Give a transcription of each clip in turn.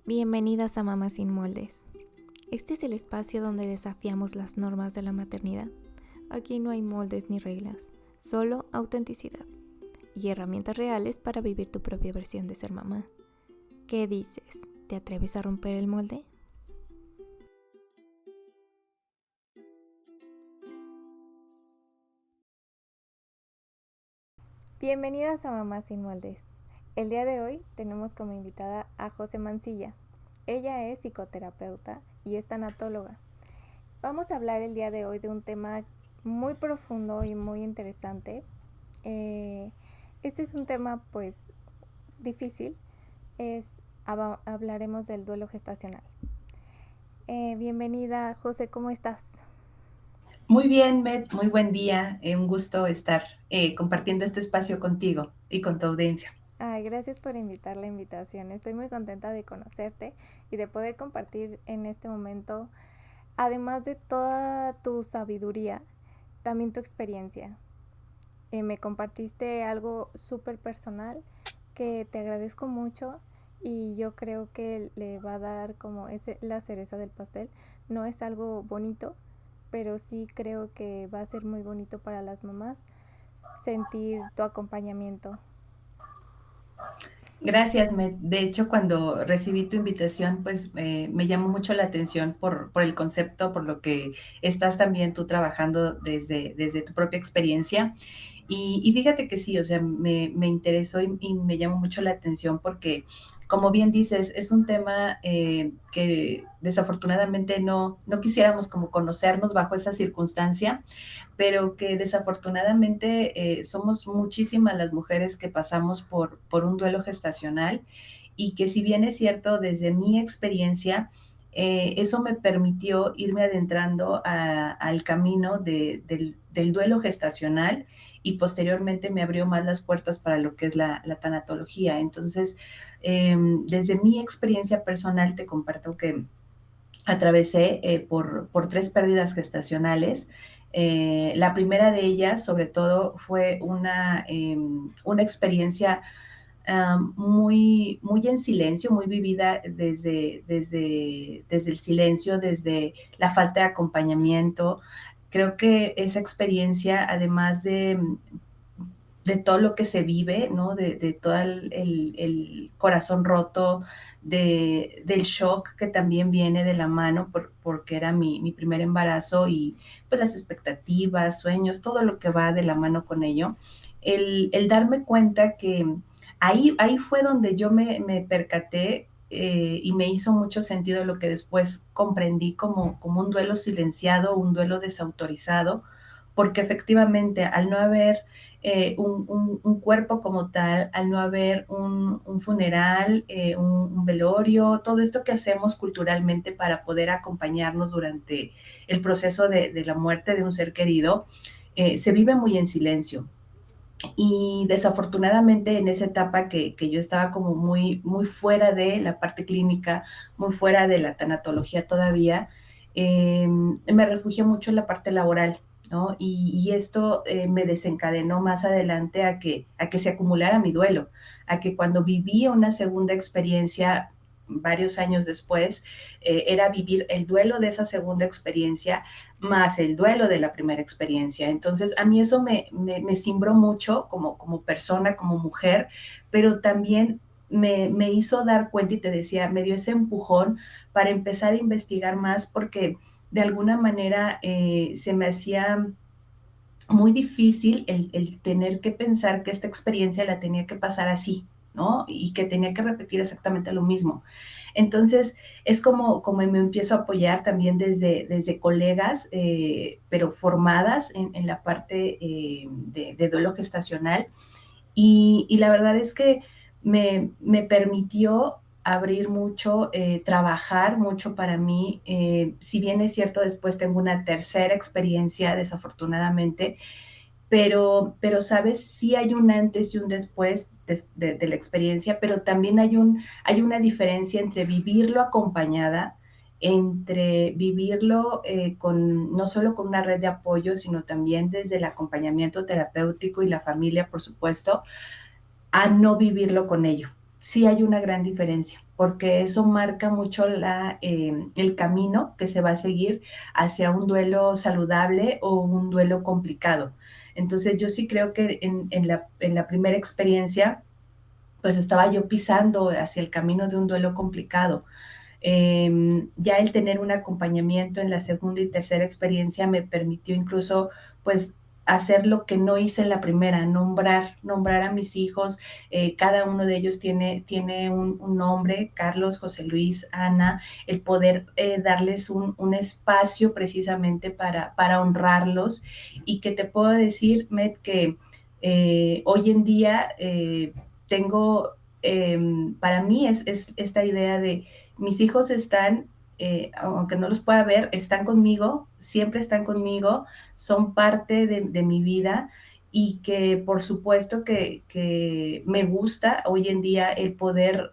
Bienvenidas a Mamá sin Moldes. Este es el espacio donde desafiamos las normas de la maternidad. Aquí no hay moldes ni reglas, solo autenticidad y herramientas reales para vivir tu propia versión de ser mamá. ¿Qué dices? ¿Te atreves a romper el molde? Bienvenidas a Mamá sin Moldes. El día de hoy tenemos como invitada a José Mancilla. Ella es psicoterapeuta y es tanatóloga. Vamos a hablar el día de hoy de un tema muy profundo y muy interesante. Este es un tema pues difícil. Hablaremos del duelo gestacional. Bienvenida, José, ¿cómo estás? Muy bien, Met, muy buen día. Un gusto estar compartiendo este espacio contigo y con tu audiencia. Ay, gracias por invitar la invitación. Estoy muy contenta de conocerte y de poder compartir en este momento, además de toda tu sabiduría, también tu experiencia. Me compartiste algo súper personal que te agradezco mucho y yo creo que le va a dar como la cereza del pastel. No es algo bonito, pero sí creo que va a ser muy bonito para las mamás sentir tu acompañamiento. Gracias, Met. De hecho, cuando recibí tu invitación, pues me llamó mucho la atención por el concepto, por lo que estás también tú trabajando desde tu propia experiencia. Y fíjate que sí, o sea, me interesó y me llamó mucho la atención porque, como bien dices, es un tema que desafortunadamente no quisiéramos como conocernos bajo esa circunstancia, pero que desafortunadamente somos muchísimas las mujeres que pasamos por un duelo gestacional y que si bien es cierto, desde mi experiencia, eso me permitió irme adentrando al camino del duelo gestacional y posteriormente me abrió más las puertas para lo que es la tanatología. Entonces, desde mi experiencia personal te comparto que atravesé por 3 pérdidas gestacionales. La primera de ellas, sobre todo, fue una experiencia muy en silencio, muy vivida desde el silencio, desde la falta de acompañamiento. Creo que esa experiencia, además de todo lo que se vive, ¿no? De todo el corazón roto, del shock que también viene de la mano porque era mi primer embarazo y pues las expectativas, sueños, todo lo que va de la mano con ello. El darme cuenta que ahí fue donde yo me percaté y me hizo mucho sentido lo que después comprendí como un duelo silenciado, un duelo desautorizado, porque efectivamente al no haber un cuerpo como tal, al no haber un funeral, un velorio, todo esto que hacemos culturalmente para poder acompañarnos durante el proceso de la muerte de un ser querido, se vive muy en silencio. Y desafortunadamente en esa etapa que yo estaba como muy fuera de la parte clínica, muy fuera de la tanatología todavía, me refugié mucho en la parte laboral, ¿no? Y esto me desencadenó más adelante a que se acumulara mi duelo, a que cuando viví una segunda experiencia varios años después, era vivir el duelo de esa segunda experiencia más el duelo de la primera experiencia. Entonces, a mí eso me cimbró mucho como persona, como mujer, pero también me hizo dar cuenta y te decía, me dio ese empujón para empezar a investigar más porque de alguna manera se me hacía muy difícil el tener que pensar que esta experiencia la tenía que pasar así, ¿no? Y que tenía que repetir exactamente lo mismo. Entonces, es como me empiezo a apoyar también desde colegas, pero formadas en la parte de duelo gestacional. Y la verdad es que me permitió abrir mucho, trabajar mucho para mí. Si bien es cierto, después tengo una tercera experiencia, desafortunadamente, pero sabes, sí hay un antes y un después de la experiencia, pero también hay una diferencia entre vivirlo acompañada, entre vivirlo no solo con una red de apoyo, sino también desde el acompañamiento terapéutico y la familia, por supuesto, a no vivirlo con ello. sí hay una gran diferencia, porque eso marca mucho el camino que se va a seguir hacia un duelo saludable o un duelo complicado. Entonces yo sí creo que en la primera experiencia, pues estaba yo pisando hacia el camino de un duelo complicado. Ya el tener un acompañamiento en la segunda y tercera experiencia me permitió incluso, pues, hacer lo que no hice en la primera, nombrar a mis hijos. Cada uno de ellos tiene un nombre: Carlos, José Luis, Ana. El poder darles un espacio precisamente para honrarlos. Y que te puedo decir, Met, que hoy en día tengo, para mí es esta idea de mis hijos están, aunque no los pueda ver, están conmigo, siempre están conmigo, son parte de mi vida, y que por supuesto que me gusta hoy en día el poder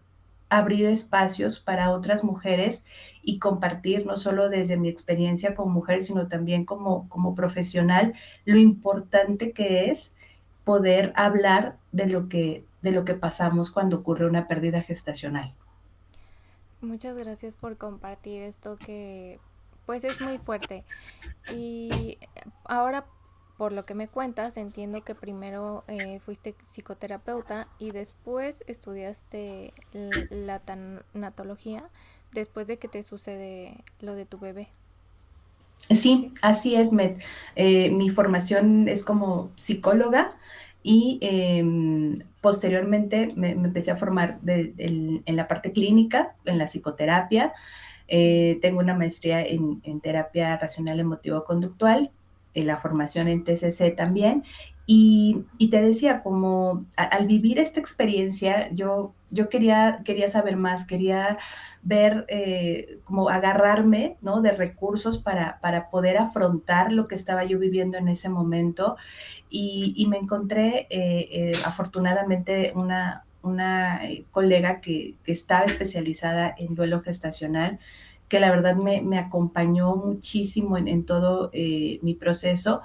abrir espacios para otras mujeres y compartir, no solo desde mi experiencia como mujer, sino también como profesional, lo importante que es poder hablar de lo que pasamos cuando ocurre una pérdida gestacional. Muchas gracias por compartir esto que pues es muy fuerte. Y ahora, por lo que me cuentas, entiendo que primero fuiste psicoterapeuta y después estudiaste la tanatología después de que te sucede lo de tu bebé. Sí, ¿Sí? así es, Met. Mi formación es como psicóloga y posteriormente me empecé a formar en la parte clínica, en la psicoterapia. Tengo una maestría en terapia racional emotivo-conductual, la formación en TCC también. Y te decía, como al vivir esta experiencia, yo quería saber más, quería ver, como agarrarme, ¿no?, de recursos para poder afrontar lo que estaba yo viviendo en ese momento. Y me encontré, afortunadamente, una colega que estaba especializada en duelo gestacional, que la verdad me acompañó muchísimo en todo mi proceso,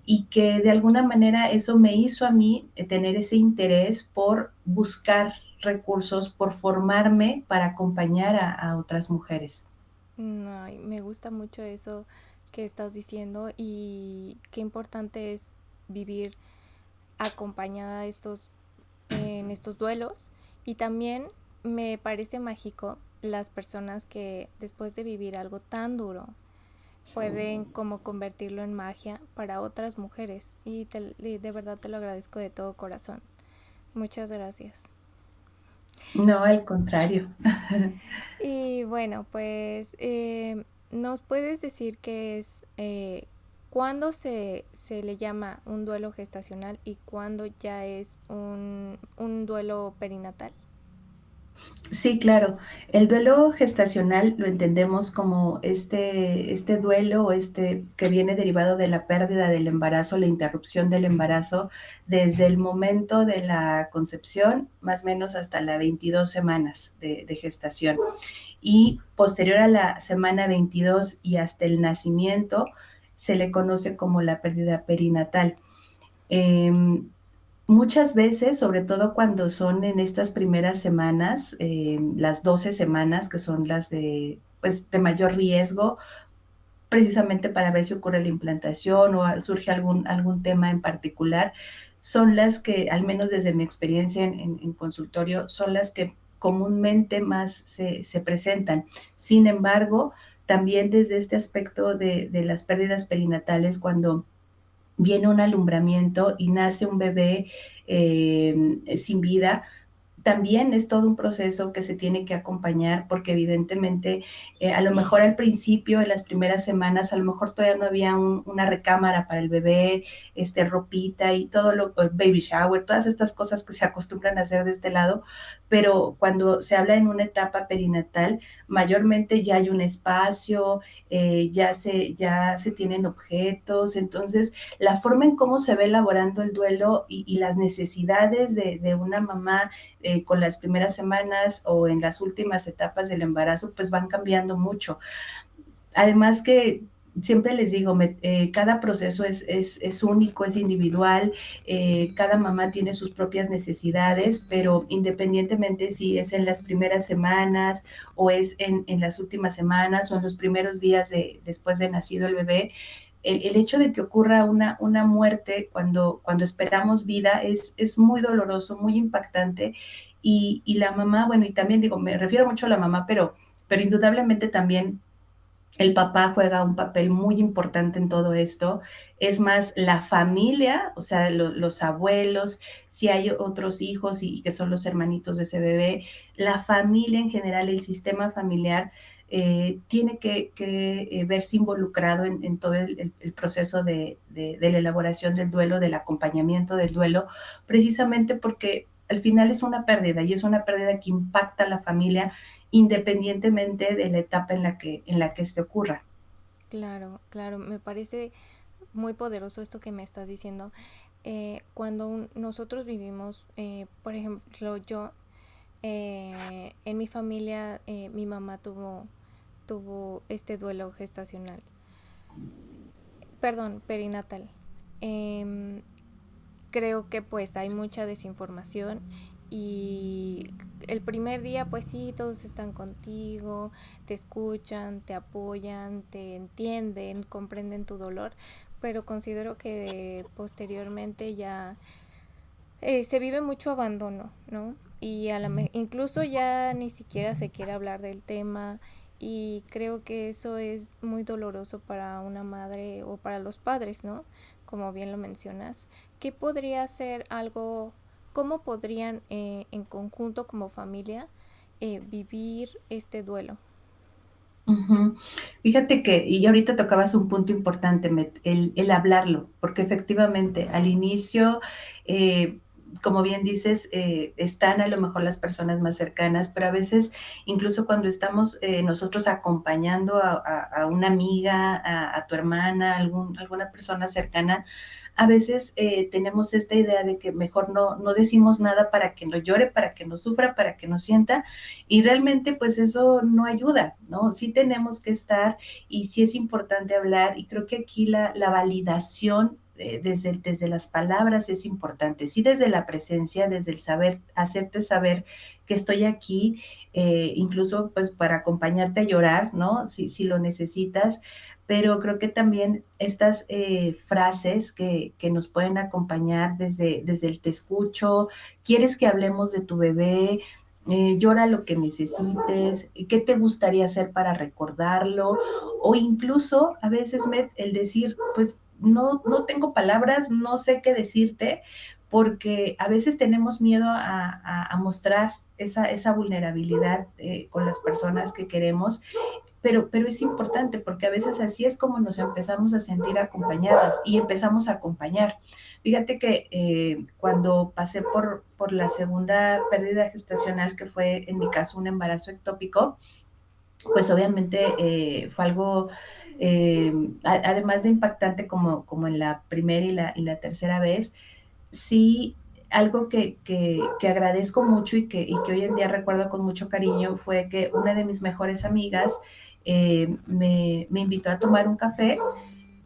y que de alguna manera eso me hizo a mí tener ese interés por buscar recursos, por formarme para acompañar a otras mujeres. Ay, me gusta mucho eso que estás diciendo y qué importante es vivir acompañada en estos duelos. Y también me parece mágico las personas que después de vivir algo tan duro pueden como convertirlo en magia para otras mujeres. Y de verdad te lo agradezco de todo corazón. Muchas gracias. No, al contrario. Y bueno, pues nos puedes decir qué es, cuándo se le llama un duelo gestacional y cuándo ya es un duelo perinatal. Sí, claro. El duelo gestacional lo entendemos como este duelo, que viene derivado de la pérdida del embarazo, la interrupción del embarazo, desde el momento de la concepción, más o menos hasta las 22 semanas de gestación. Y posterior a la semana 22 y hasta el nacimiento, se le conoce como la pérdida perinatal. Em, Muchas veces, sobre todo cuando son en estas primeras semanas, las 12 semanas, que son las de, pues, de mayor riesgo, precisamente para ver si ocurre la implantación o surge algún tema en particular, son las que, al menos desde mi experiencia en consultorio, son las que comúnmente más se presentan. Sin embargo, también desde este aspecto de las pérdidas perinatales, cuando viene un alumbramiento y nace un bebé sin vida, también es todo un proceso que se tiene que acompañar, porque evidentemente, a lo mejor al principio, en las primeras semanas, a lo mejor todavía no había una recámara para el bebé, ropita y todo baby shower, todas estas cosas que se acostumbran a hacer de este lado, pero cuando se habla en una etapa perinatal, mayormente ya hay un espacio, ya se tienen objetos. Entonces la forma en cómo se ve elaborando el duelo y las necesidades de una mamá con las primeras semanas o en las últimas etapas del embarazo, pues van cambiando mucho. Además que siempre les digo, cada proceso es único, es individual, cada mamá tiene sus propias necesidades, pero independientemente si es en las primeras semanas o es en las últimas semanas o en los primeros días después de nacido el bebé, el hecho de que ocurra una muerte cuando esperamos vida es muy doloroso, muy impactante. Y la mamá, bueno, y también digo, me refiero mucho a la mamá, pero indudablemente también el papá juega un papel muy importante en todo esto. Es más, la familia, o sea, los abuelos, si hay otros hijos y que son los hermanitos de ese bebé, la familia en general, el sistema familiar, tiene que verse involucrado en todo el proceso de la elaboración del duelo, del acompañamiento del duelo, precisamente porque al final es una pérdida y es una pérdida que impacta a la familia independientemente de la etapa en la que este ocurra. Claro, claro, me parece muy poderoso esto que me estás diciendo. Cuando nosotros vivimos, por ejemplo, yo, en mi familia, mi mamá tuvo este duelo gestacional, perdón, perinatal. Em, Creo que pues hay mucha desinformación y el primer día pues sí, todos están contigo, te escuchan, te apoyan, te entienden, comprenden tu dolor, pero considero que posteriormente ya se vive mucho abandono, ¿no? Y incluso ya ni siquiera se quiere hablar del tema y creo que eso es muy doloroso para una madre o para los padres, ¿no? Como bien lo mencionas. ¿Qué podría ser algo, cómo podrían en conjunto como familia vivir este duelo? Ujú. Fíjate que, y ahorita tocabas un punto importante, el hablarlo, porque efectivamente al inicio, eh, como bien dices, están a lo mejor las personas más cercanas, pero a veces, incluso cuando estamos nosotros acompañando a una amiga, a tu hermana, alguna persona cercana, a veces tenemos esta idea de que mejor no decimos nada para que no llore, para que no sufra, para que no sienta, y realmente pues eso no ayuda, ¿no? Sí tenemos que estar y sí es importante hablar y creo que aquí la validación desde las palabras es importante, sí desde la presencia, desde el saber, hacerte saber que estoy aquí, incluso pues para acompañarte a llorar, ¿no? Si lo necesitas, pero creo que también estas frases que nos pueden acompañar desde el te escucho, quieres que hablemos de tu bebé, llora lo que necesites, qué te gustaría hacer para recordarlo, o incluso a veces el decir, pues no tengo palabras, no sé qué decirte, porque a veces tenemos miedo a mostrar esa vulnerabilidad con las personas que queremos, pero es importante porque a veces así es como nos empezamos a sentir acompañadas y empezamos a acompañar. Fíjate que cuando pasé por la segunda pérdida gestacional, que fue en mi caso un embarazo ectópico, pues obviamente fue algo, eh, además de impactante como en la primera y la tercera vez, sí, algo que agradezco mucho y que hoy en día recuerdo con mucho cariño fue que una de mis mejores amigas me invitó a tomar un café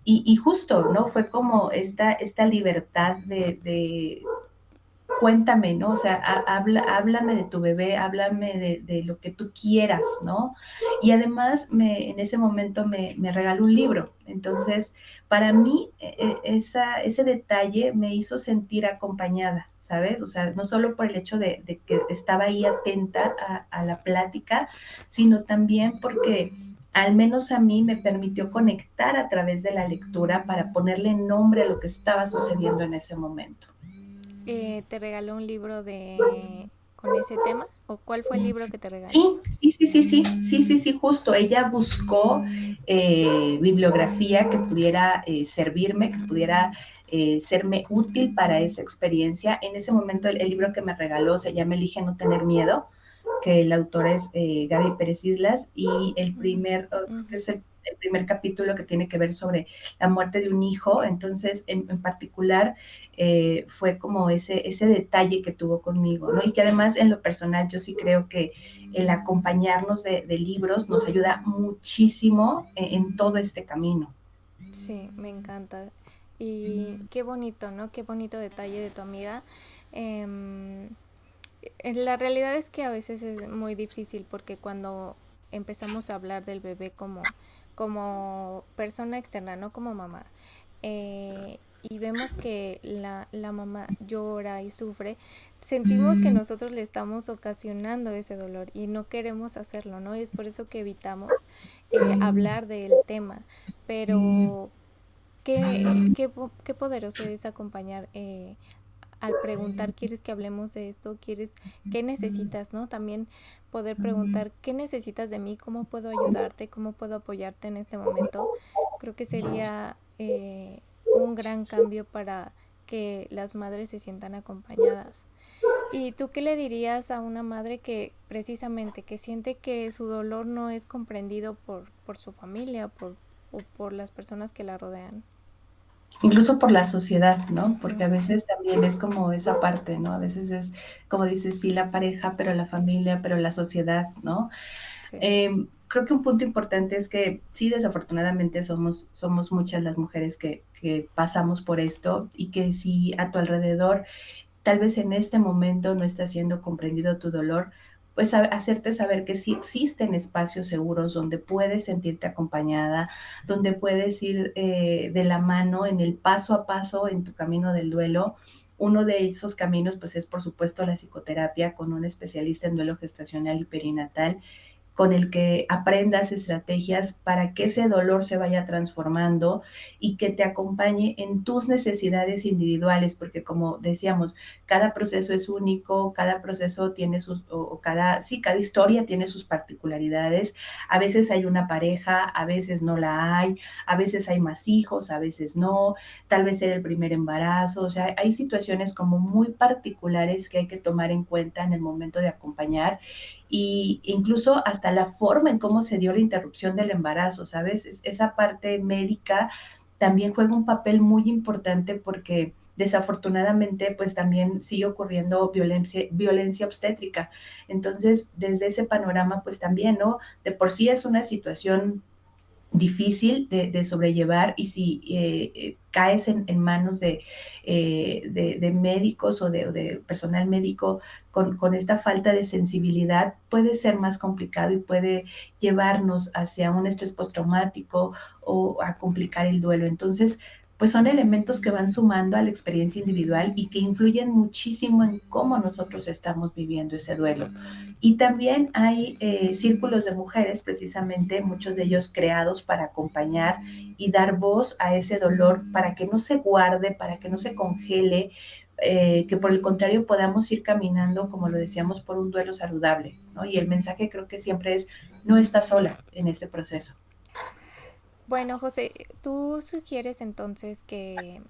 y justo, ¿no? Fue como esta libertad de cuéntame, ¿no? O sea, háblame de tu bebé, háblame de lo que tú quieras, ¿no? Y además en ese momento me regaló un libro. Entonces, para mí, ese detalle me hizo sentir acompañada, ¿sabes? O sea, no solo por el hecho de que estaba ahí atenta a la plática, sino también porque al menos a mí me permitió conectar a través de la lectura para ponerle nombre a lo que estaba sucediendo en ese momento. ¿Te regaló un libro de con ese tema? ¿O cuál fue el libro que te regaló? Sí, sí, sí, sí, sí, sí, sí, sí, justo. Ella buscó bibliografía que pudiera servirme, que pudiera serme útil para esa experiencia. En ese momento el libro que me regaló se llama Elige no tener miedo, que el autor es Gaby Pérez Islas y el Mm, primer, creo que ujú. es el primer capítulo que tiene que ver sobre la muerte de un hijo. Entonces, en particular, fue como ese detalle que tuvo conmigo, ¿no? Y que además en lo personal yo sí creo que el acompañarnos de libros nos ayuda muchísimo en todo este camino. Sí, me encanta. Y qué bonito, ¿no? Qué bonito detalle de tu amiga. Em, la realidad es que a veces es muy difícil porque cuando empezamos a hablar del bebé como persona externa, no como mamá, y vemos que la mamá llora y sufre, sentimos que nosotros le estamos ocasionando ese dolor y no queremos hacerlo, ¿no? Y es por eso que evitamos hablar del tema. Pero qué poderoso es acompañar al preguntar, ¿quieres que hablemos de esto? ¿Qué necesitas? ¿No? También poder preguntar, ¿qué necesitas de mí? ¿Cómo puedo ayudarte? ¿Cómo puedo apoyarte en este momento? Creo que sería un gran cambio para que las madres se sientan acompañadas. ¿Y tú qué le dirías a una madre que precisamente que siente que su dolor no es comprendido por su familia o por las personas que la rodean? Incluso por la sociedad, ¿no? Porque a Ujú, veces también es como esa parte, ¿no? A veces es, como dices, sí, la pareja, pero la familia, pero la sociedad, ¿no? sí. Creo que un punto importante es que sí, desafortunadamente somos muchas las mujeres que pasamos por esto y que si a tu alrededor tal vez en este momento no está siendo comprendido tu dolor, pues hacerte saber que sí existen espacios seguros donde puedes sentirte acompañada, donde puedes ir de la mano en el paso a paso en tu camino del duelo. Uno de esos caminos, pues es por supuesto la psicoterapia con un especialista en duelo gestacional y perinatal, con el que aprendas estrategias para que ese dolor se vaya transformando y que te acompañe en tus necesidades individuales, porque como decíamos, cada proceso es único, cada proceso tiene sus, o cada, sí, cada historia tiene sus particularidades. A veces hay una pareja, a veces no la hay, a veces hay más hijos, a veces no, tal vez era el primer embarazo, o sea, hay situaciones como muy particulares que hay que tomar en cuenta en el momento de acompañar y incluso hasta la forma en cómo se dio la interrupción del embarazo, ¿sabes? Esa parte médica también juega un papel muy importante porque desafortunadamente pues también sigue ocurriendo violencia obstétrica. Entonces, desde ese panorama pues también, ¿no? De por sí es una situación difícil de sobrellevar y si caes en manos de médicos o de personal médico con esta falta de sensibilidad, puede ser más complicado y puede llevarnos hacia un estrés postraumático o a complicar el duelo. Entonces, pues son elementos que van sumando a la experiencia individual y que influyen muchísimo en cómo nosotros estamos viviendo ese duelo. Y también hay círculos de mujeres, precisamente muchos de ellos creados para acompañar y dar voz a ese dolor para que no se guarde, para que no se congele, que por el contrario podamos ir caminando, como lo decíamos, por un duelo saludable, ¿no? Y el mensaje creo que siempre es, no estás sola en este proceso. Bueno, José, tú sugieres entonces que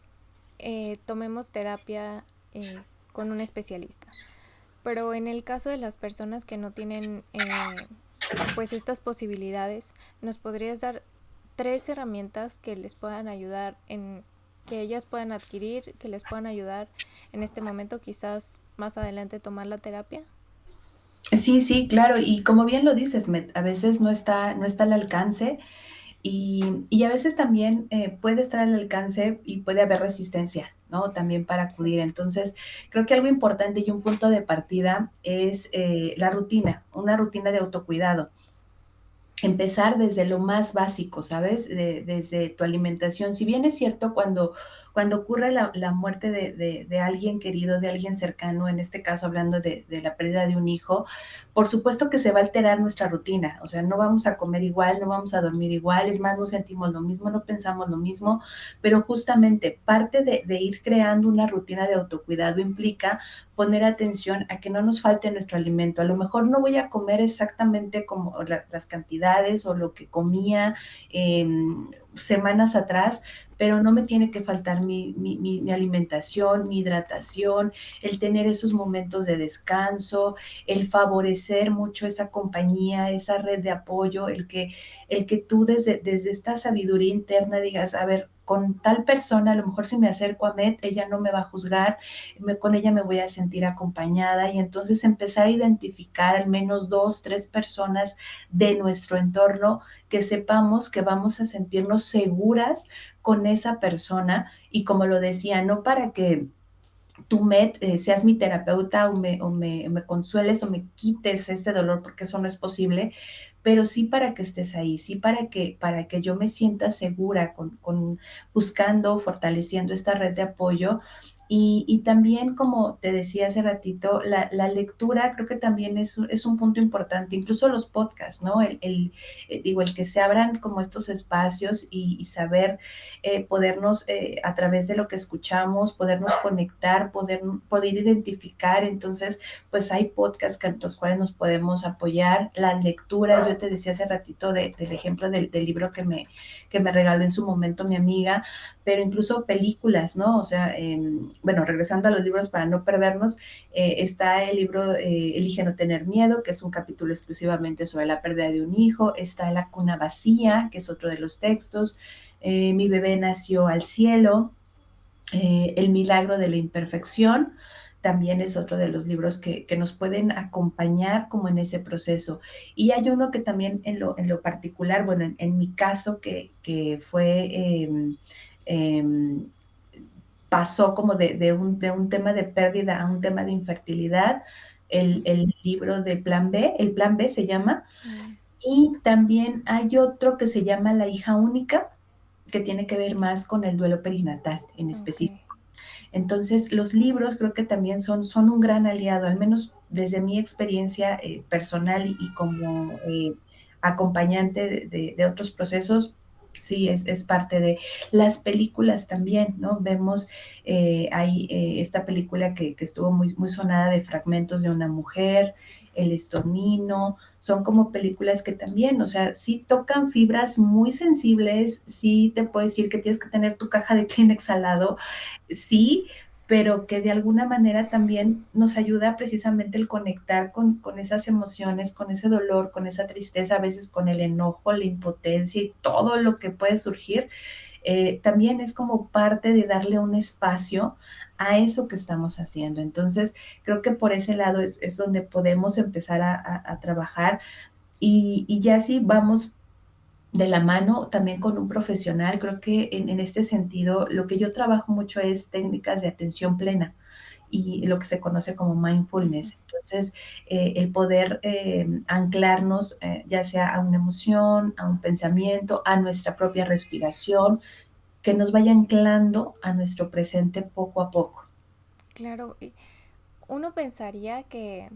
tomemos terapia con un especialista, pero en el caso de las personas que no tienen pues estas posibilidades, ¿nos podrías dar tres herramientas que les puedan ayudar en que ellas puedan adquirir, que les puedan ayudar en este momento, quizás más adelante tomar la terapia? Sí, sí, claro. Y como bien lo dices, a veces no está al alcance. Y a veces también puede estar al alcance y puede haber resistencia, ¿no? También para Sí. acudir. Entonces, creo que algo importante y un punto de partida es la rutina, una rutina de autocuidado. Empezar desde lo más básico, ¿sabes? Desde tu alimentación. Si bien es cierto, cuando ocurre la muerte de alguien querido, de alguien cercano, en este caso hablando de la pérdida de un hijo, por supuesto que se va a alterar nuestra rutina. O sea, no vamos a comer igual, no vamos a dormir igual, es más, no sentimos lo mismo, no pensamos lo mismo, pero justamente parte de ir creando una rutina de autocuidado implica poner atención a que no nos falte nuestro alimento. A lo mejor no voy a comer exactamente como las cantidades o lo que comía eh, semanas atrás, pero no me tiene que faltar mi alimentación, mi hidratación, el tener esos momentos de descanso, el favorecer mucho esa compañía, esa red de apoyo, el que tú desde esta sabiduría interna digas, a ver, con tal persona, a lo mejor si me acerco a Met, ella no me va a juzgar, con ella me voy a sentir acompañada y entonces empezar a identificar al menos 2, 3 personas de nuestro entorno que sepamos que vamos a sentirnos seguras con esa persona y como lo decía, no para que tú seas mi terapeuta o me consueles o me quites este dolor, porque eso no es posible, pero sí para que estés ahí, sí para que yo me sienta segura buscando, fortaleciendo esta red de apoyo. Y también, como te decía hace ratito, la lectura creo que también es un punto importante, incluso los podcasts, ¿no? Digo, el que se abran como estos espacios y saber podernos, a través de lo que escuchamos, podernos conectar, poder identificar. Entonces, pues hay podcasts los cuales nos podemos apoyar. Las lecturas, yo te decía hace ratito del ejemplo del libro que me regaló en su momento mi amiga, pero incluso películas, ¿no? O sea, bueno, regresando a los libros para no perdernos, está el libro Elige no tener miedo, que es un capítulo exclusivamente sobre la pérdida de un hijo. Está La cuna vacía, que es otro de los textos. Mi bebé nació al cielo. El milagro de la imperfección también es otro de los libros que nos pueden acompañar como en ese proceso. Y hay uno que también en lo particular, bueno, en mi caso que fue, pasó como de un tema de pérdida a un tema de infertilidad, el libro de Plan B, el Plan B se llama, Mm, y también hay otro que se llama La hija única, que tiene que ver más con el duelo perinatal en ok, específico. Entonces, los libros creo que también son un gran aliado, al menos desde mi experiencia personal y como acompañante de otros procesos, sí, es parte de las películas también, ¿no? Vemos, hay esta película que estuvo muy, muy sonada de Fragmentos de una mujer, El estornino, son como películas que también, o sea, sí tocan fibras muy sensibles, sí te puedo decir que tienes que tener tu caja de Kleenex al lado, sí, pero que de alguna manera también nos ayuda precisamente el conectar con esas emociones, con ese dolor, con esa tristeza, a veces con el enojo, la impotencia y todo lo que puede surgir. También es como parte de darle un espacio a eso que estamos haciendo. Entonces, creo que por ese lado es donde podemos empezar a trabajar y ya si vamos de la mano también con un profesional. Creo que en este sentido, lo que yo trabajo mucho es técnicas de atención plena y lo que se conoce como ujú. mindfulness. Entonces, el poder anclarnos ya sea a una emoción, a un pensamiento, a nuestra propia respiración, que nos vaya anclando a nuestro presente poco a poco. Claro, y uno pensaría que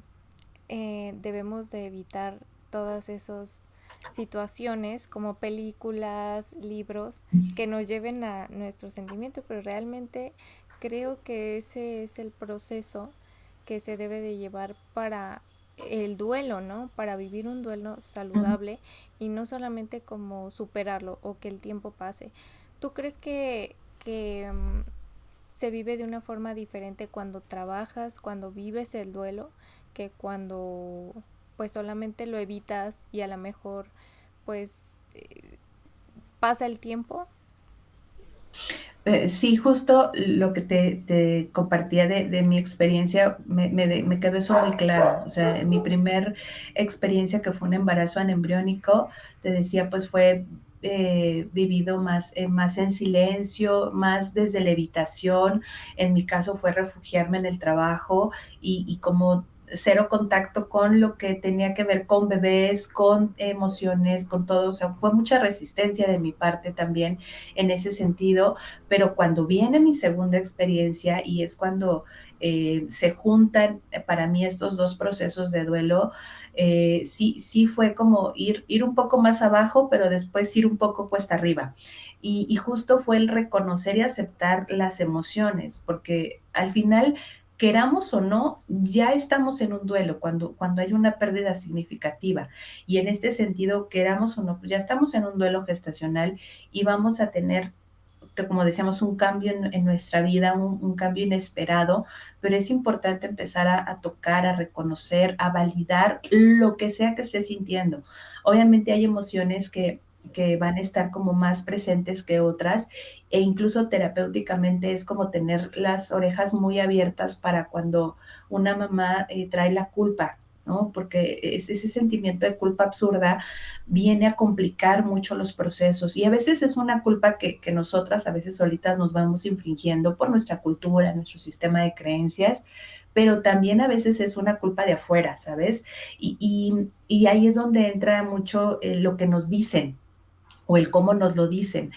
debemos de evitar todas esas situaciones como películas, libros que nos lleven a nuestro sentimiento, pero realmente creo que ese es el proceso que se debe de llevar para el duelo, ¿no? Para vivir un duelo Ujú. saludable y no solamente como superarlo o que el tiempo pase. ¿Tú crees que se vive de una forma diferente cuando trabajas, cuando vives el duelo, que cuando pues solamente lo evitas y a lo mejor pues pasa el tiempo? Sí, justo lo que te compartía de mi experiencia, me quedó eso muy claro. O sea, en mi primer experiencia, que fue un embarazo anembriónico, te decía, pues fue vivido más en silencio, más desde la evitación. En mi caso fue refugiarme en el trabajo y como cero contacto con lo que tenía que ver con bebés, con emociones, con todo. O sea, fue mucha resistencia de mi parte también en ese sentido, pero cuando viene mi segunda experiencia y es cuando se juntan para mí estos dos procesos de duelo, sí fue como ir un poco más abajo, pero después ir un poco cuesta arriba. Y justo fue el reconocer y aceptar las emociones, porque al final, queramos o no, ya estamos en un duelo cuando hay una pérdida significativa. Y en este sentido, queramos o no, pues ya estamos en un duelo gestacional y vamos a tener, que como decíamos, un cambio en nuestra vida, un cambio inesperado, pero es importante empezar a tocar, a reconocer, a validar lo que sea que estés sintiendo. Obviamente hay emociones que van a estar como más presentes que otras, e incluso terapéuticamente es como tener las orejas muy abiertas para cuando una mamá trae la culpa, ¿no? Porque ese sentimiento de culpa absurda viene a complicar mucho los procesos y a veces es una culpa que nosotras a veces solitas nos vamos infringiendo por nuestra cultura, nuestro sistema de creencias, pero también a veces es una culpa de afuera, ¿sabes? Y ahí es donde entra mucho lo que nos dicen o el cómo nos lo dicen.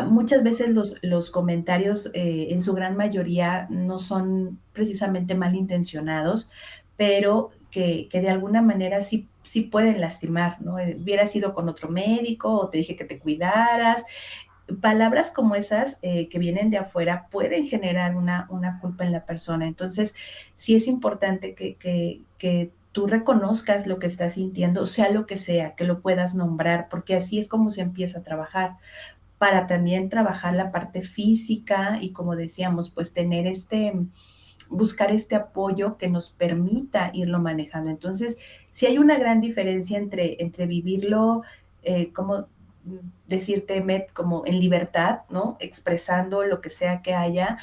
Muchas veces los comentarios en su gran mayoría no son precisamente malintencionados, pero que de alguna manera sí pueden lastimar, ¿no? Hubiera sido con otro médico o te dije que te cuidaras. Palabras como esas que vienen de afuera pueden generar una culpa en la persona. Entonces, sí es importante que tú reconozcas lo que estás sintiendo, sea lo que sea, que lo puedas nombrar, porque así es como se empieza a trabajar para también trabajar la parte física y como decíamos, pues tener buscar este apoyo que nos permita irlo manejando. Entonces, sí hay una gran diferencia entre vivirlo, como decirte, Met, como en libertad, ¿no? Expresando lo que sea que haya,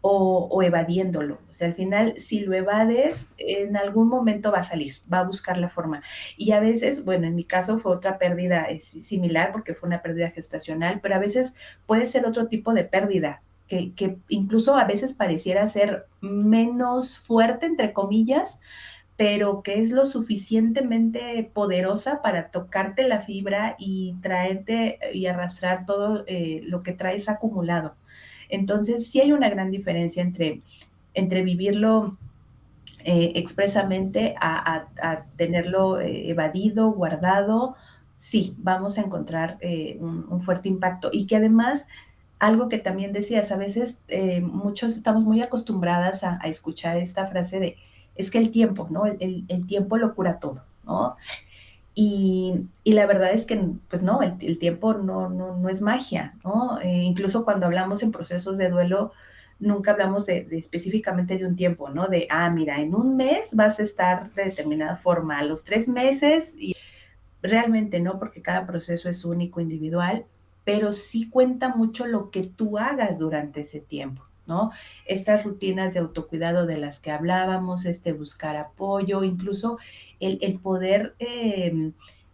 o evadiéndolo. O sea, al final, si lo evades, en algún momento va a salir, va a buscar la forma. Y a veces, bueno, en mi caso fue otra pérdida similar porque fue una pérdida gestacional, pero a veces puede ser otro tipo de pérdida. Que incluso a veces pareciera ser menos fuerte, entre comillas, pero que es lo suficientemente poderosa para tocarte la fibra y traerte y arrastrar todo lo que traes acumulado. Entonces, sí hay una gran diferencia entre vivirlo expresamente a tenerlo evadido, guardado. Sí, vamos a encontrar un fuerte impacto y que además algo que también decías, a veces muchos estamos muy acostumbradas a escuchar esta frase de, es que el tiempo, ¿no? El tiempo lo cura todo, ¿no? Y la verdad es que, pues no, el tiempo no es magia, ¿no? Incluso cuando hablamos en procesos de duelo, nunca hablamos de específicamente de un tiempo, ¿no? De, mira, en un mes vas a estar de determinada forma, a los 3 meses, y realmente no, porque cada proceso es único, individual, pero sí cuenta mucho lo que tú hagas durante ese tiempo, ¿no? Estas rutinas de autocuidado de las que hablábamos, buscar apoyo, incluso el poder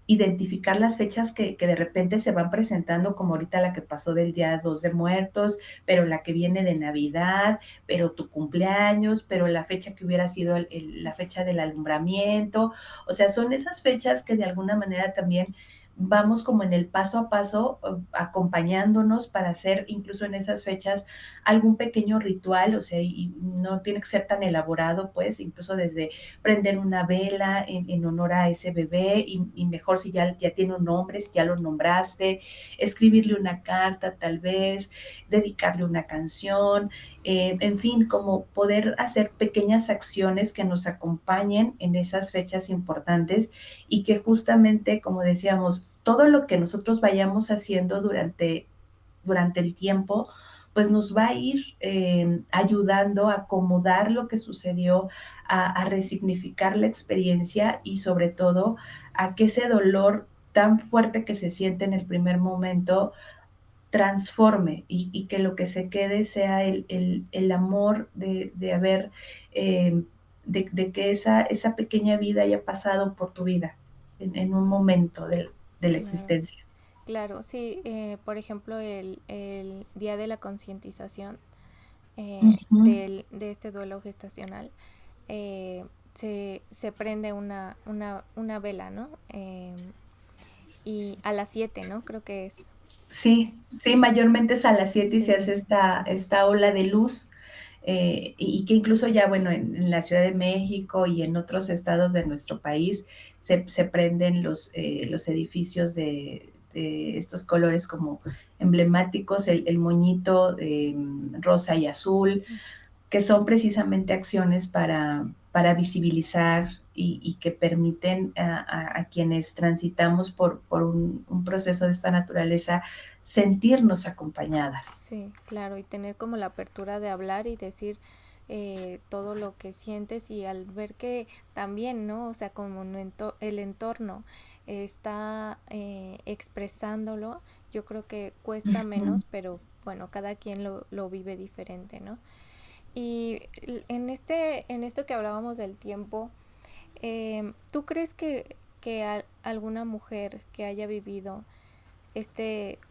identificar las fechas que de repente se van presentando, como ahorita la que pasó del día 2 de Muertos, pero la que viene de Navidad, pero tu cumpleaños, pero la fecha que hubiera sido la fecha del alumbramiento. O sea, son esas fechas que de alguna manera también vamos como en el paso a paso, acompañándonos para hacer incluso en esas fechas algún pequeño ritual, o sea, y no tiene que ser tan elaborado, pues, incluso desde prender una vela en honor a ese bebé, y mejor si ya tiene un nombre, si ya lo nombraste, escribirle una carta tal vez, dedicarle una canción, en fin, como poder hacer pequeñas acciones que nos acompañen en esas fechas importantes y que justamente, como decíamos, todo lo que nosotros vayamos haciendo durante el tiempo, pues nos va a ir ayudando a acomodar lo que sucedió, a resignificar la experiencia y sobre todo a que ese dolor tan fuerte que se siente en el primer momento transforme y que lo que se quede sea el amor de haber, de que esa pequeña vida haya pasado por tu vida en un momento de la Claro. existencia. Claro, sí, por ejemplo, el día de la concientización Ujú. de este duelo gestacional, se prende una vela, ¿no? Y a las 7, ¿no? Creo que es. Sí, sí, mayormente es a las 7 y se Sí, hace esta ola de luz, y que incluso ya, bueno, en la Ciudad de México y en otros estados de nuestro país se prenden los edificios de estos colores como emblemáticos, el moñito rosa y azul, que son precisamente acciones para visibilizar y que permiten a quienes transitamos por un proceso de esta naturaleza sentirnos acompañadas. sí, claro, y tener como la apertura de hablar y decir todo lo que sientes y al ver que también, ¿no? O sea, como el entorno está expresándolo, yo creo que cuesta menos, pero bueno, cada quien lo vive diferente, ¿no? Y en esto que hablábamos del tiempo, ¿tú crees que alguna mujer que haya vivido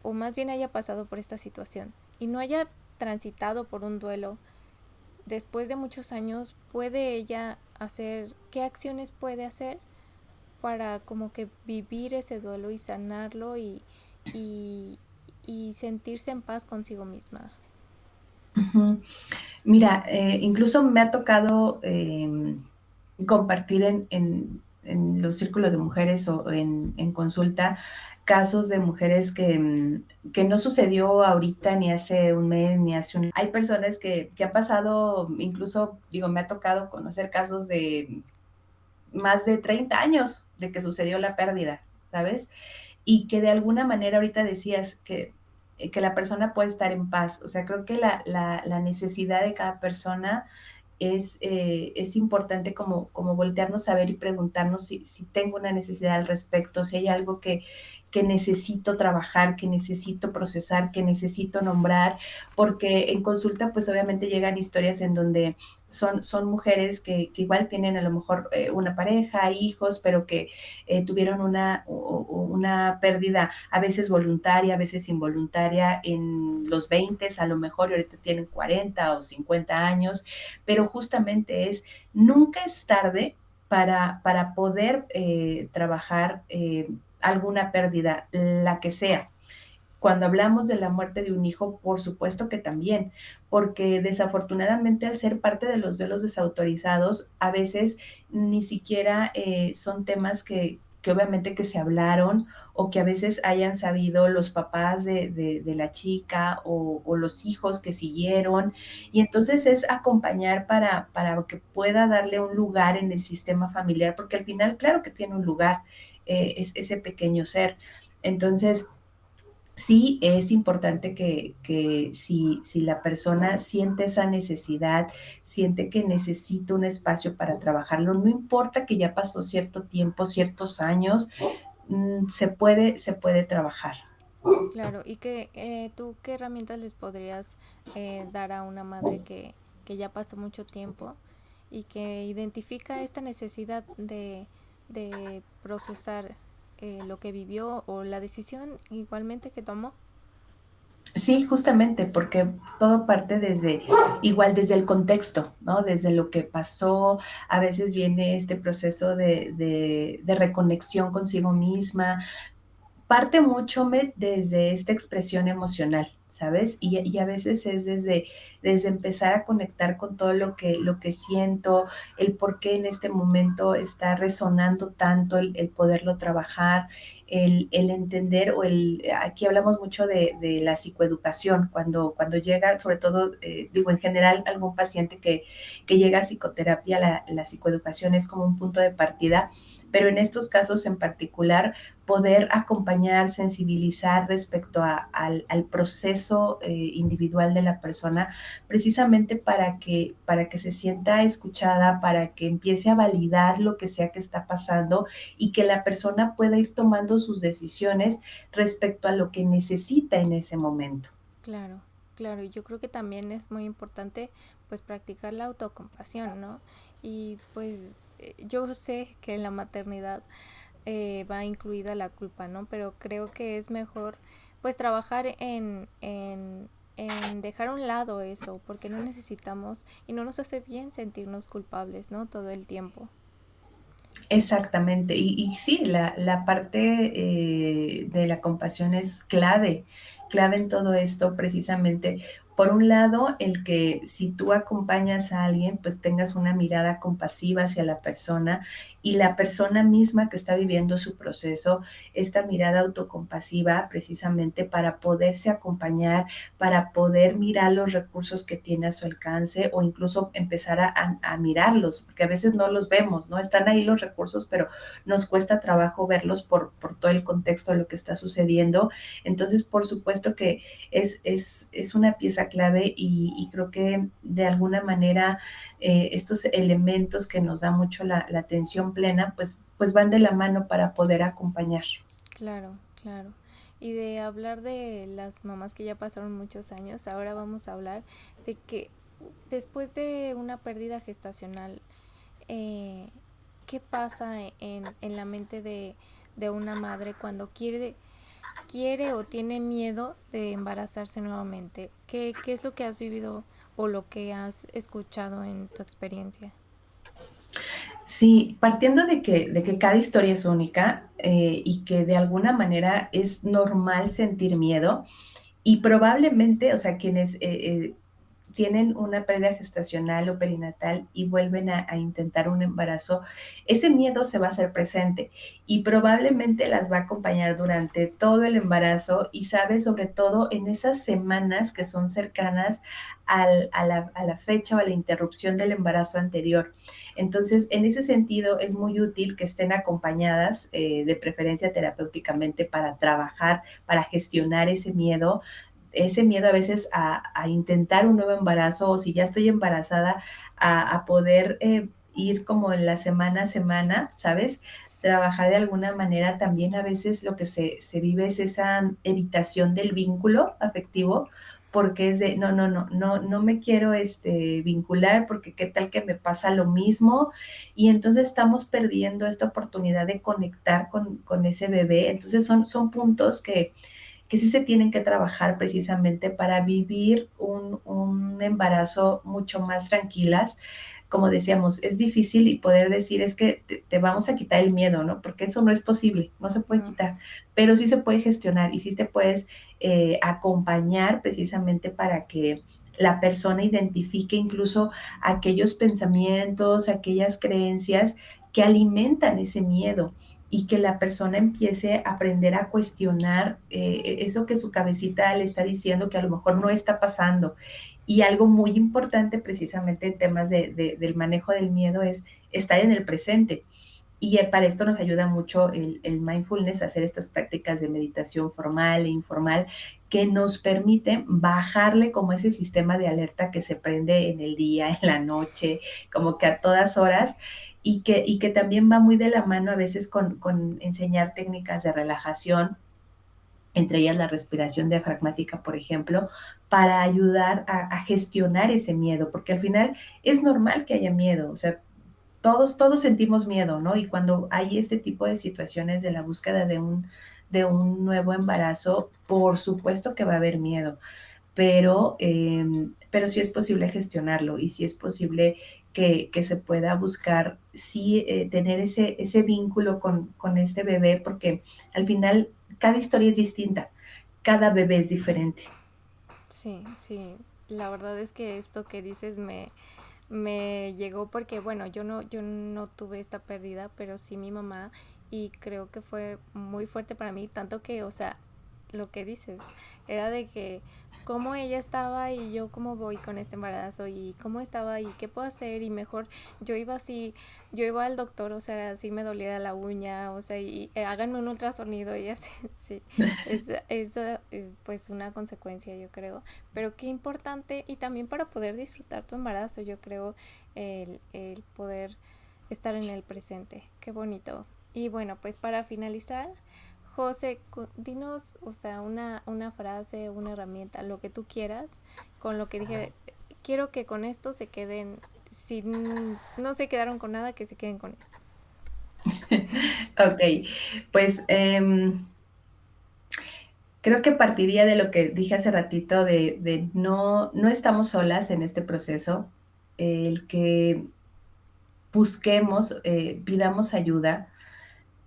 o más bien haya pasado por esta situación y no haya transitado por un duelo, después de muchos años, puede ella hacer, qué acciones puede hacer para como que vivir ese duelo y sanarlo y, y sentirse en paz consigo misma? Ujú. Mira, incluso me ha tocado compartir en los círculos de mujeres o en consulta casos de mujeres que no sucedió ahorita, ni hace un mes, ni hace un... Hay personas que han pasado, incluso, digo, me ha tocado conocer casos de más de 30 años de que sucedió la pérdida, ¿sabes? Y que de alguna manera ahorita decías que la persona puede estar en paz. O sea, creo que la necesidad de cada persona es importante como voltearnos a ver y preguntarnos si tengo una necesidad al respecto, si hay algo que necesito trabajar, que necesito procesar, que necesito nombrar, porque en consulta pues obviamente llegan historias en donde son mujeres que igual tienen a lo mejor una pareja, hijos, pero que tuvieron una pérdida a veces voluntaria, a veces involuntaria en los 20, a lo mejor y ahorita tienen 40 o 50 años, pero justamente nunca es tarde para poder trabajar alguna pérdida, la que sea. Cuando hablamos de la muerte de un hijo, por supuesto que también, porque desafortunadamente al ser parte de los duelos desautorizados, a veces ni siquiera son temas que obviamente que se hablaron o que a veces hayan sabido los papás de la chica o los hijos que siguieron. Y entonces es acompañar para que pueda darle un lugar en el sistema familiar, porque al final, claro que tiene un lugar es ese pequeño ser. Entonces, sí es importante que si la persona siente esa necesidad, siente que necesita un espacio para trabajarlo, no importa que ya pasó cierto tiempo, ciertos años, se puede trabajar. Claro, y tú qué herramientas les podrías dar a una madre que ya pasó mucho tiempo y que identifica esta necesidad de procesar lo que vivió o la decisión igualmente que tomó? Sí, justamente, porque todo parte igual desde el contexto, ¿no? Desde lo que pasó, a veces viene este proceso de reconexión consigo misma, parte mucho desde esta expresión emocional, ¿sabes? Y a veces es desde empezar a conectar con todo lo que siento, el por qué en este momento está resonando tanto, el poderlo trabajar, el entender aquí hablamos mucho de la psicoeducación, cuando llega, sobre todo, digo, en general, algún paciente que llega a psicoterapia, la psicoeducación es como un punto de partida, pero en estos casos en particular, poder acompañar, sensibilizar respecto al proceso individual de la persona, precisamente para que se sienta escuchada, para que empiece a validar lo que sea que está pasando y que la persona pueda ir tomando sus decisiones respecto a lo que necesita en ese momento. Claro, claro, y yo creo que también es muy importante pues practicar la autocompasión, ¿no? Y pues yo sé que en la maternidad va incluida la culpa, ¿no? Pero creo que es mejor pues trabajar en dejar a un lado eso, porque no necesitamos y no nos hace bien sentirnos culpables, ¿no? Todo el tiempo. Exactamente, y sí, la parte de la compasión es clave en todo esto precisamente. Por un lado, el que si tú acompañas a alguien, pues tengas una mirada compasiva hacia la persona y la persona misma que está viviendo su proceso, esta mirada autocompasiva precisamente para poderse acompañar, para poder mirar los recursos que tiene a su alcance o incluso empezar a mirarlos, porque a veces no los vemos, ¿no? Están ahí los recursos, pero nos cuesta trabajo verlos por todo el contexto de lo que está sucediendo. Entonces, por supuesto que es una pieza clave y creo que de alguna manera estos elementos que nos da mucho la atención plena, pues van de la mano para poder acompañar. Claro, claro. Y de hablar de las mamás que ya pasaron muchos años, ahora vamos a hablar de que después de una pérdida gestacional, eh, ¿qué pasa en la mente de una madre cuando quiere o tiene miedo de embarazarse nuevamente? ¿Qué es lo que has vivido o lo que has escuchado en tu experiencia? Sí, partiendo de que cada historia es única, y que de alguna manera es normal sentir miedo, y probablemente, o sea, quienes tienen una pérdida gestacional o perinatal y vuelven a intentar un embarazo, ese miedo se va a hacer presente y probablemente las va a acompañar durante todo el embarazo y sabe sobre todo en esas semanas que son cercanas a la fecha o a la interrupción del embarazo anterior. Entonces, en ese sentido, es muy útil que estén acompañadas, de preferencia terapéuticamente, para trabajar, para gestionar ese miedo a veces a intentar un nuevo embarazo o si ya estoy embarazada, a poder ir como en la semana a semana, ¿sabes? Trabajar de alguna manera también a veces lo que se vive es esa evitación del vínculo afectivo porque es de, no, no, no, no, no me quiero vincular porque qué tal que me pasa lo mismo y entonces estamos perdiendo esta oportunidad de conectar con ese bebé. Entonces son puntos que sí se tienen que trabajar precisamente para vivir un embarazo mucho más tranquilas. Como decíamos, es difícil y poder decir es que te vamos a quitar el miedo, ¿no? Porque eso no es posible, no se puede No. quitar, pero sí se puede gestionar y sí te puedes acompañar precisamente para que la persona identifique incluso aquellos pensamientos, aquellas creencias que alimentan ese miedo y que la persona empiece a aprender a cuestionar eso que su cabecita le está diciendo que a lo mejor no está pasando. Y algo muy importante precisamente en temas del manejo del miedo es estar en el presente. Y para esto nos ayuda mucho el mindfulness, hacer estas prácticas de meditación formal e informal que nos permiten bajarle como ese sistema de alerta que se prende en el día, en la noche, como que a todas horas, y que también va muy de la mano a veces con enseñar técnicas de relajación, entre ellas la respiración diafragmática, por ejemplo, para ayudar a gestionar ese miedo, porque al final es normal que haya miedo, o sea, todos sentimos miedo, ¿no? Y cuando hay este tipo de situaciones de la búsqueda de un nuevo embarazo, por supuesto que va a haber miedo, pero sí es posible gestionarlo y sí es posible que se pueda buscar, sí, tener ese vínculo con este bebé, porque al final cada historia es distinta, cada bebé es diferente. Sí, sí. La verdad es que esto que dices me llegó porque, bueno, yo no tuve esta pérdida, pero sí mi mamá y creo que fue muy fuerte para mí, tanto que, o sea, lo que dices era de que cómo ella estaba y yo cómo voy con este embarazo y cómo estaba y qué puedo hacer y mejor yo iba así, yo iba al doctor, o sea, así me doliera la uña, o sea, y háganme un ultrasonido y así, sí, es pues una consecuencia yo creo, pero qué importante y también para poder disfrutar tu embarazo, yo creo, el poder estar en el presente. Qué bonito. Y bueno, pues para finalizar, José, dinos, o sea, una frase, una herramienta, lo que tú quieras, con lo que dije, quiero que con esto se queden, si no se quedaron con nada, que se queden con esto. Ok, pues creo que partiría de lo que dije hace ratito, de no estamos solas en este proceso, el que busquemos, pidamos ayuda,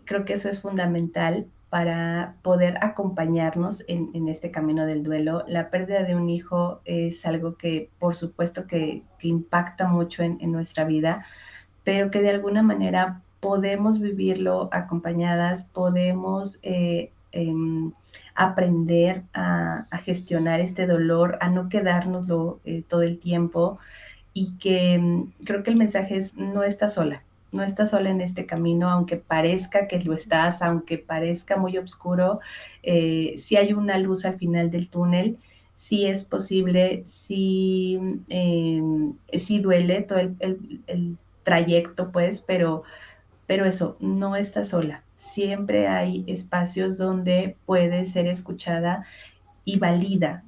creo que eso es fundamental para poder acompañarnos en este camino del duelo. La pérdida de un hijo es algo que por supuesto que impacta mucho en nuestra vida, pero que de alguna manera podemos vivirlo acompañadas, podemos aprender a gestionar este dolor, a no quedárnoslo todo el tiempo y que creo que el mensaje es no estás sola, no estás sola en este camino, aunque parezca que lo estás, aunque parezca muy oscuro, sí hay una luz al final del túnel, sí es posible, sí duele todo el trayecto, pues, pero eso, no estás sola. Siempre hay espacios donde puedes ser escuchada y valida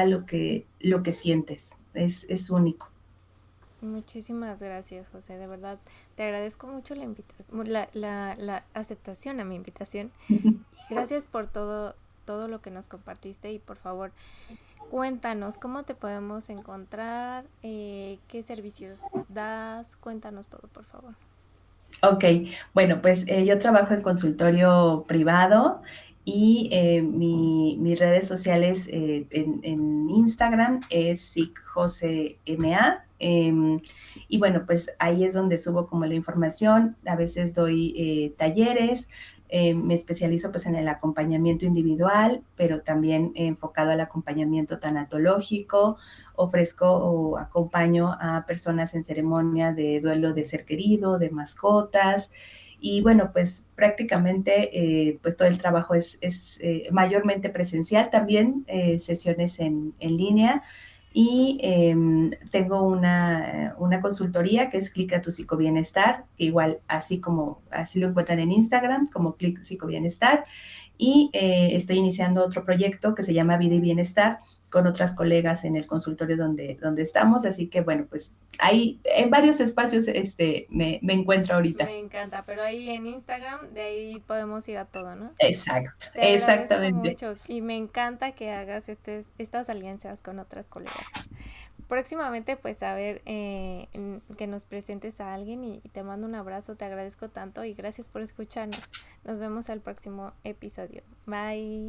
lo que sientes. Es único. Muchísimas gracias, José. De verdad, te agradezco mucho la invitación, la aceptación a mi invitación. Y gracias por todo lo que nos compartiste. Y por favor, cuéntanos cómo te podemos encontrar, qué servicios das. Cuéntanos todo, por favor. Ok, bueno, pues yo trabajo en consultorio privado y mis redes sociales en Instagram es SICJoseMA. Y bueno, pues ahí es donde subo como la información. A veces doy talleres. Me especializo pues en el acompañamiento individual, pero también enfocado al acompañamiento tanatológico. Ofrezco o acompaño a personas en ceremonia de duelo de ser querido, de mascotas. Y bueno, pues prácticamente pues todo el trabajo es mayormente presencial, también sesiones en línea. Y tengo una consultoría que es Clica tu Psicobienestar, que igual así lo encuentran en Instagram, como Clic Psicobienestar. Y estoy iniciando otro proyecto que se llama Vida y Bienestar con otras colegas en el consultorio donde estamos. Así que bueno, pues ahí en varios espacios me encuentro ahorita. Me encanta, pero ahí en Instagram, de ahí podemos ir a todo, ¿no? Exacto, Te agradezco exactamente. mucho y me encanta que hagas estas alianzas con otras colegas. Próximamente, pues a ver, que nos presentes a alguien y te mando un abrazo, te agradezco tanto y gracias por escucharnos. Nos vemos al próximo episodio. Bye.